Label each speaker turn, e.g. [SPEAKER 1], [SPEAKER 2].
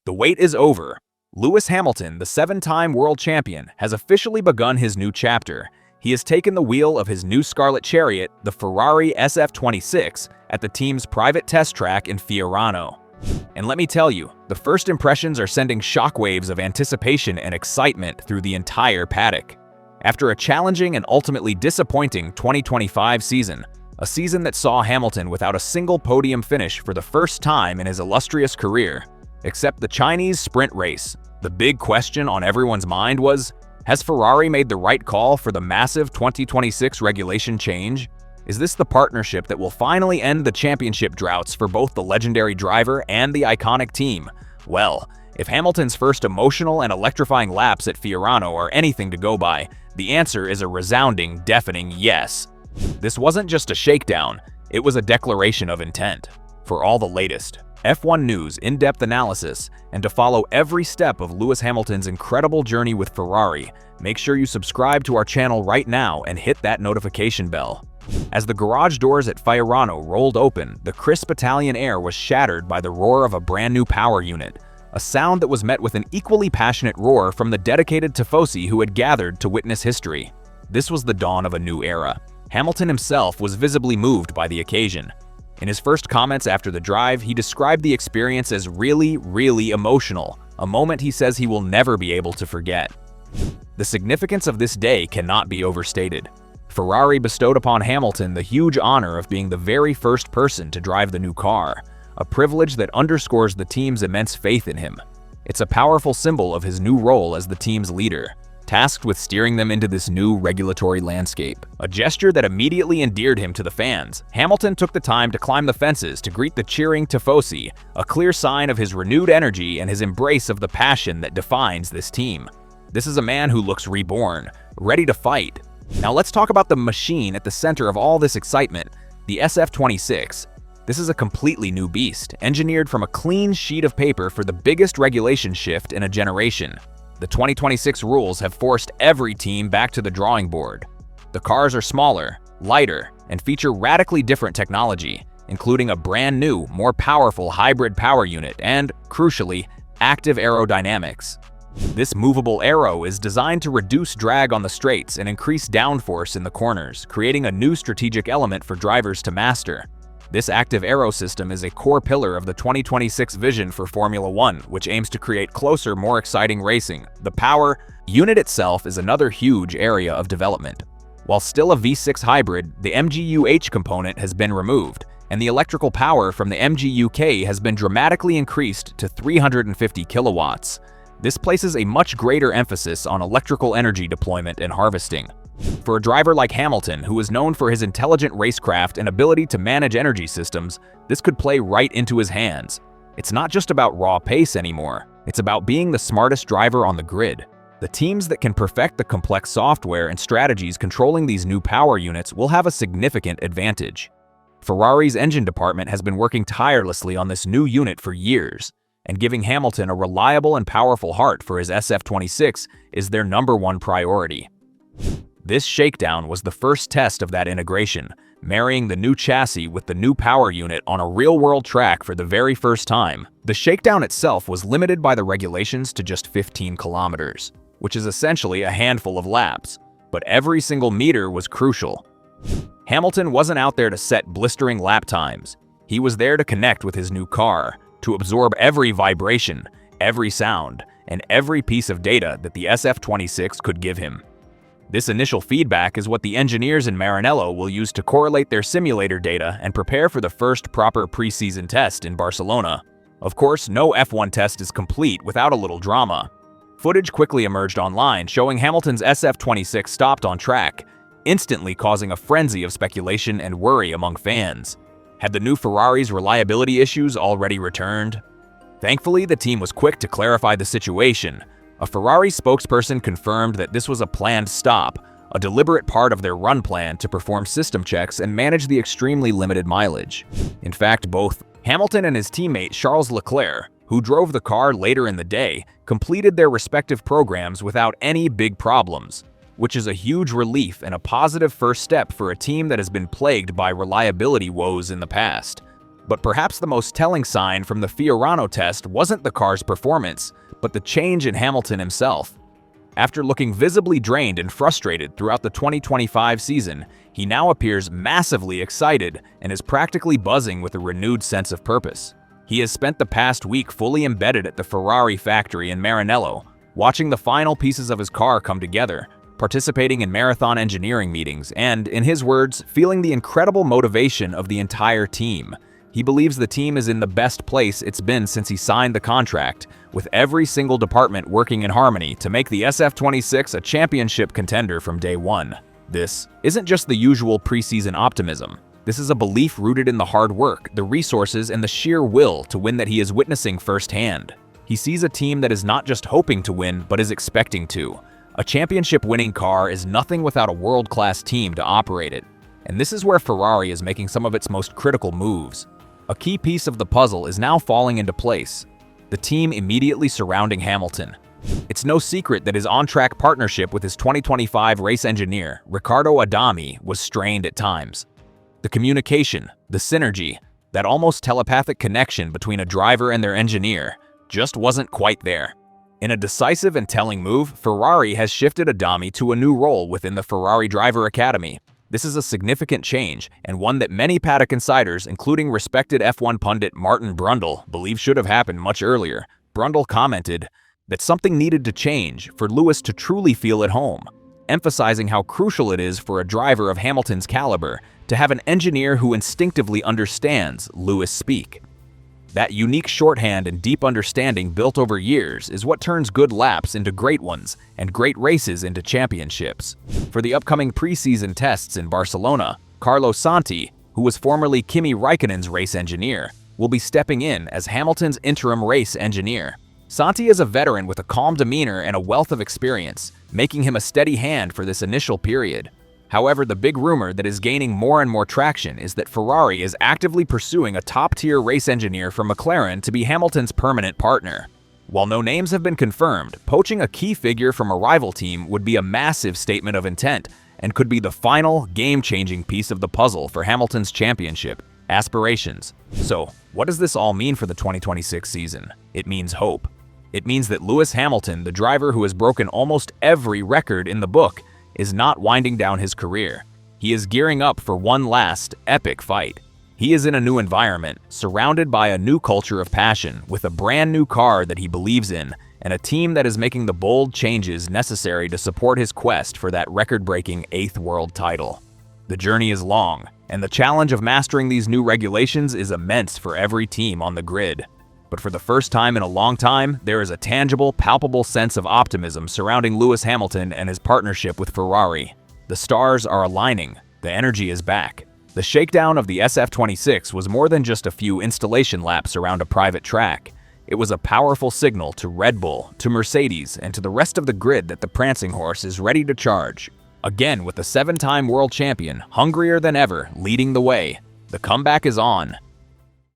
[SPEAKER 1] The wait is over. Lewis Hamilton, the 7-time world champion, has officially begun his new chapter. He has taken the wheel of his new Scarlet Chariot, the Ferrari SF-26, at the team's private test track in Fiorano. And let me tell you, the first impressions are sending shockwaves of anticipation and excitement through the entire paddock. After a challenging and ultimately disappointing 2025 season, a season that saw Hamilton without a single podium finish for the first time in his illustrious career, except the Chinese sprint race, the big question on everyone's mind was, has Ferrari made the right call for the massive 2026 regulation change? Is this the partnership that will finally end the championship droughts for both the legendary driver and the iconic team? Well, if Hamilton's first emotional and electrifying laps at Fiorano are anything to go by, the answer is a resounding, deafening yes. This wasn't just a shakedown, it was a declaration of intent. For all the latest F1 news, in-depth analysis, and to follow every step of Lewis Hamilton's incredible journey with Ferrari, make sure you subscribe to our channel right now and hit that notification bell. As the garage doors at Fiorano rolled open, the crisp Italian air was shattered by the roar of a brand new power unit, a sound that was met with an equally passionate roar from the dedicated tifosi who had gathered to witness history. This was the dawn of a new era. Hamilton himself was visibly moved by the occasion. In his first comments after the drive, he described the experience as really emotional, a moment he says he will never be able to forget. The significance of this day cannot be overstated. Ferrari bestowed upon Hamilton the huge honor of being the very first person to drive the new car, a privilege that underscores the team's immense faith in him. It's a powerful symbol of his new role as the team's leader, tasked with steering them into this new regulatory landscape. A gesture that immediately endeared him to the fans, Hamilton took the time to climb the fences to greet the cheering tifosi, a clear sign of his renewed energy and his embrace of the passion that defines this team. This is a man who looks reborn, ready to fight. Now let's talk about the machine at the center of all this excitement, the SF-26. This is a completely new beast, engineered from a clean sheet of paper for the biggest regulation shift in a generation. The 2026 rules have forced every team back to the drawing board. The cars are smaller, lighter, and feature radically different technology, including a brand new, more powerful hybrid power unit and, crucially, active aerodynamics. This movable aero is designed to reduce drag on the straights and increase downforce in the corners, creating a new strategic element for drivers to master. This active aero system is a core pillar of the 2026 vision for Formula One, which aims to create closer, more exciting racing. The power unit itself is another huge area of development. While still a V6 hybrid, the MGU-H component has been removed, and the electrical power from the MGU-K has been dramatically increased to 350 kilowatts. This places a much greater emphasis on electrical energy deployment and harvesting. For a driver like Hamilton, who is known for his intelligent racecraft and ability to manage energy systems, this could play right into his hands. It's not just about raw pace anymore, it's about being the smartest driver on the grid. The teams that can perfect the complex software and strategies controlling these new power units will have a significant advantage. Ferrari's engine department has been working tirelessly on this new unit for years, and giving Hamilton a reliable and powerful heart for his SF-26 is their #1 priority. This shakedown was the first test of that integration, marrying the new chassis with the new power unit on a real-world track for the very first time. The shakedown itself was limited by the regulations to just 15 kilometers, which is essentially a handful of laps, but every single meter was crucial. Hamilton wasn't out there to set blistering lap times. He was there to connect with his new car, to absorb every vibration, every sound, and every piece of data that the SF-26 could give him. This initial feedback is what the engineers in Maranello will use to correlate their simulator data and prepare for the first proper preseason test in Barcelona. Of course, no F1 test is complete without a little drama. Footage quickly emerged online showing Hamilton's SF-26 stopped on track, instantly causing a frenzy of speculation and worry among fans. Had the new Ferrari's reliability issues already returned? Thankfully, the team was quick to clarify the situation. A Ferrari spokesperson confirmed that this was a planned stop, a deliberate part of their run plan to perform system checks and manage the extremely limited mileage. In fact, both Hamilton and his teammate Charles Leclerc, who drove the car later in the day, completed their respective programs without any big problems, which is a huge relief and a positive first step for a team that has been plagued by reliability woes in the past. But perhaps the most telling sign from the Fiorano test wasn't the car's performance, but the change in Hamilton himself. After looking visibly drained and frustrated throughout the 2025 season, he now appears massively excited and is practically buzzing with a renewed sense of purpose. He has spent the past week fully embedded at the Ferrari factory in Maranello, watching the final pieces of his car come together, participating in marathon engineering meetings, and, in his words, feeling the incredible motivation of the entire team. He believes the team is in the best place it's been since he signed the contract, with every single department working in harmony to make the SF-26 a championship contender from day one. This isn't just the usual preseason optimism. This is a belief rooted in the hard work, the resources, and the sheer will to win that he is witnessing firsthand. He sees a team that is not just hoping to win, but is expecting to. A championship-winning car is nothing without a world-class team to operate it. And this is where Ferrari is making some of its most critical moves. A key piece of the puzzle is now falling into place: the team immediately surrounding Hamilton. It's no secret that his on-track partnership with his 2025 race engineer, Riccardo Adami, was strained at times. The communication, the synergy, that almost telepathic connection between a driver and their engineer just wasn't quite there. In a decisive and telling move, Ferrari has shifted Adami to a new role within the Ferrari Driver Academy. This is a significant change, and one that many paddock insiders, including respected F1 pundit Martin Brundle, believe should have happened much earlier. Brundle commented that something needed to change for Lewis to truly feel at home, emphasizing how crucial it is for a driver of Hamilton's caliber to have an engineer who instinctively understands Lewis speak. That unique shorthand and deep understanding built over years is what turns good laps into great ones and great races into championships. For the upcoming preseason tests in Barcelona, Carlos Santi, who was formerly Kimi Räikkönen's race engineer, will be stepping in as Hamilton's interim race engineer. Santi is a veteran with a calm demeanor and a wealth of experience, making him a steady hand for this initial period. However, the big rumor that is gaining more and more traction is that Ferrari is actively pursuing a top-tier race engineer from McLaren to be Hamilton's permanent partner. While no names have been confirmed, poaching a key figure from a rival team would be a massive statement of intent and could be the final, game-changing piece of the puzzle for Hamilton's championship aspirations. So, what does this all mean for the 2026 season? It means hope. It means that Lewis Hamilton, the driver who has broken almost every record in the book, is not winding down his career. He is gearing up for one last, epic fight. He is in a new environment, surrounded by a new culture of passion, with a brand new car that he believes in, and a team that is making the bold changes necessary to support his quest for that record-breaking 8th world title. The journey is long, and the challenge of mastering these new regulations is immense for every team on the grid. But for the first time in a long time, there is a tangible, palpable sense of optimism surrounding Lewis Hamilton and his partnership with Ferrari. The stars are aligning, the energy is back. The shakedown of the SF-26 was more than just a few installation laps around a private track. It was a powerful signal to Red Bull, to Mercedes, and to the rest of the grid that the prancing horse is ready to charge. Again, with the 7-time world champion, hungrier than ever, leading the way. The comeback is on.